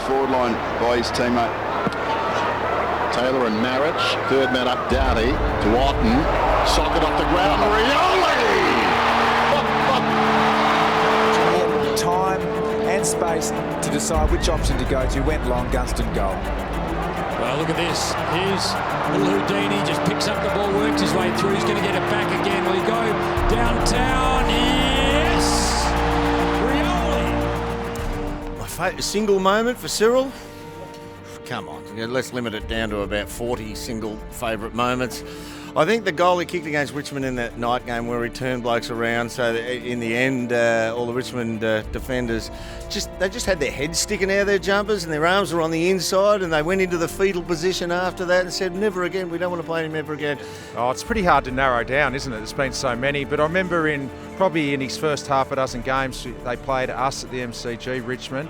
forward line by his teammate. Taylor and Marich, third man up Doughty to Watton, socket off the ground, Rioli! Time and space to decide which option to go to. Went long, Gunston goal. Well, look at this. Here's little Houdini, just picks up the ball, works his way through. He's going to get it back again. Will he go downtown? Yes! Rioli! My favourite single moment for Cyril? Come on, let's limit it down to about 40 single favourite moments. I think the goal he kicked against Richmond in that night game where he turned blokes around, so that in the end all the Richmond defenders just had their heads sticking out of their jumpers and their arms were on the inside, and they went into the fetal position after that and said, never again, we don't want to play him ever again. Oh, it's pretty hard to narrow down, isn't it? There's been so many, but I remember probably in his first half a dozen games they played us at the MCG, Richmond,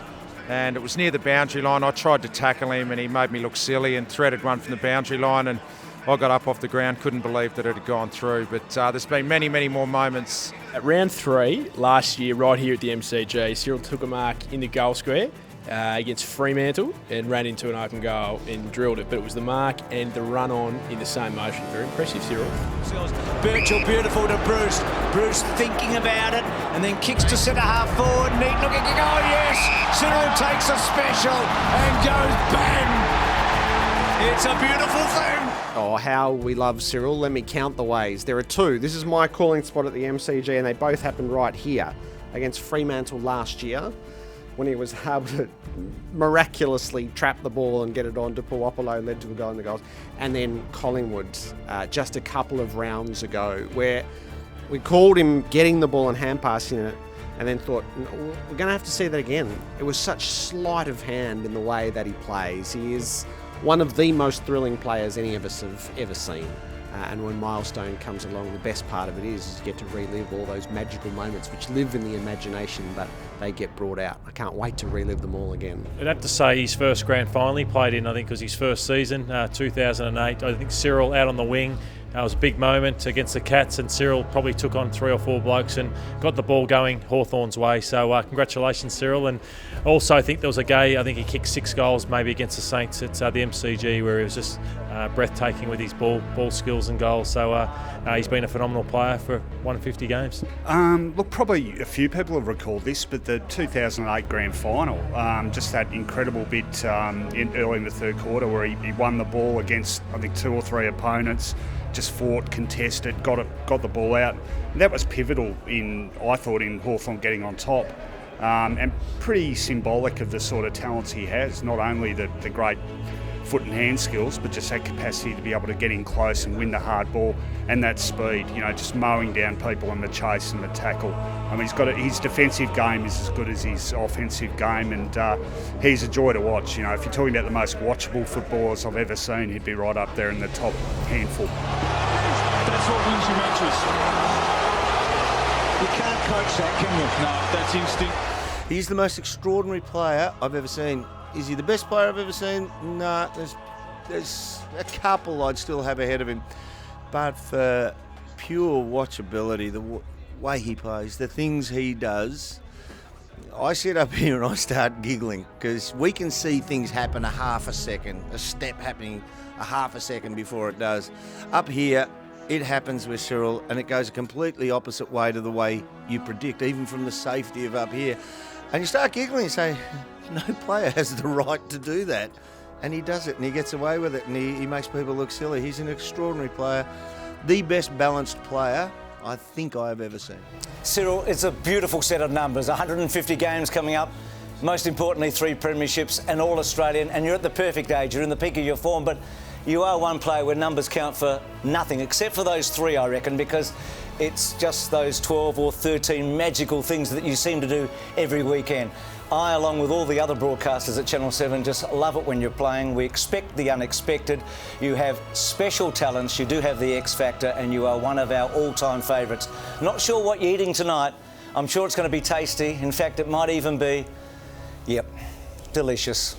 and it was near the boundary line. I tried to tackle him and he made me look silly and threaded one from the boundary line, and I got up off the ground, couldn't believe that it had gone through. But there's been many, many more moments. At round 3 last year, right here at the MCG, Cyril took a mark in the goal square against Fremantle and ran into an open goal and drilled it. But it was the mark and the run on in the same motion. Very impressive, Cyril. Birchall beautiful to Bruce. Bruce thinking about it and then kicks to centre half forward. Neat looking kick. Oh yes! Cyril takes a special and goes bang! It's a beautiful thing. Oh, how we love Cyril. Let me count the ways. There are 2. This is my calling spot at the MCG, and they both happened right here against Fremantle last year when he was able to miraculously trap the ball and get it on to Puopolo, led to a goal in the goals. And then Collingwood just a couple of rounds ago where we called him getting the ball and hand passing it and then thought, we're going to have to see that again. It was such sleight of hand in the way that he plays. He is one of the most thrilling players any of us have ever seen. And when Milestone comes along, the best part of it is you get to relive all those magical moments which live in the imagination, but they get brought out. I can't wait to relive them all again. I'd have to say his first grand final he played in, I think, was his first season, 2008. I think Cyril out on the wing. It was a big moment against the Cats, and Cyril probably took on 3 or 4 blokes and got the ball going Hawthorn's way. So congratulations, Cyril. And also I think there was a game, I think he kicked 6 goals maybe against the Saints at the MCG, where he was just breathtaking with his ball skills and goals. So he's been a phenomenal player for 150 games. Look, probably a few people have recalled this, but the 2008 grand final, just that incredible bit early in the third quarter where he won the ball against, I think, 2 or 3 opponents. Just fought, contested, got the ball out. And that was pivotal I thought, in Hawthorn getting on top. And pretty symbolic of the sort of talents he has, not only the great foot and hand skills, but just that capacity to be able to get in close and win the hard ball, and that speed, just mowing down people in the chase and the tackle. I mean, his defensive game is as good as his offensive game, and he's a joy to watch. If you're talking about the most watchable footballers I've ever seen, he'd be right up there in the top handful. That's what wins you matches. You can't coach that, can you? No, that's instinct. He's the most extraordinary player I've ever seen. Is he the best player I've ever seen? No, there's a couple I'd still have ahead of him. But for pure watchability, the way he plays, the things he does, I sit up here and I start giggling because we can see things happen a half a second, a step happening a half a second before it does. Up here, it happens with Cyril and it goes a completely opposite way to the way you predict, even from the safety of up here. And you start giggling and say, no player has the right to do that. And he does it and he gets away with it and he makes people look silly. He's an extraordinary player, the best balanced player I think I've ever seen. Cyril, it's a beautiful set of numbers. 150 games coming up. Most importantly, 3 premierships and all Australian. And you're at the perfect age. You're in the peak of your form. But you are one player where numbers count for nothing, except for those 3, I reckon, because it's just those 12 or 13 magical things that you seem to do every weekend. I, along with all the other broadcasters at Channel 7, just love it when you're playing. We expect the unexpected. You have special talents, you do have the X factor, and you are one of our all-time favourites. Not sure what you're eating tonight. I'm sure it's going to be tasty. In fact, it might even be, delicious.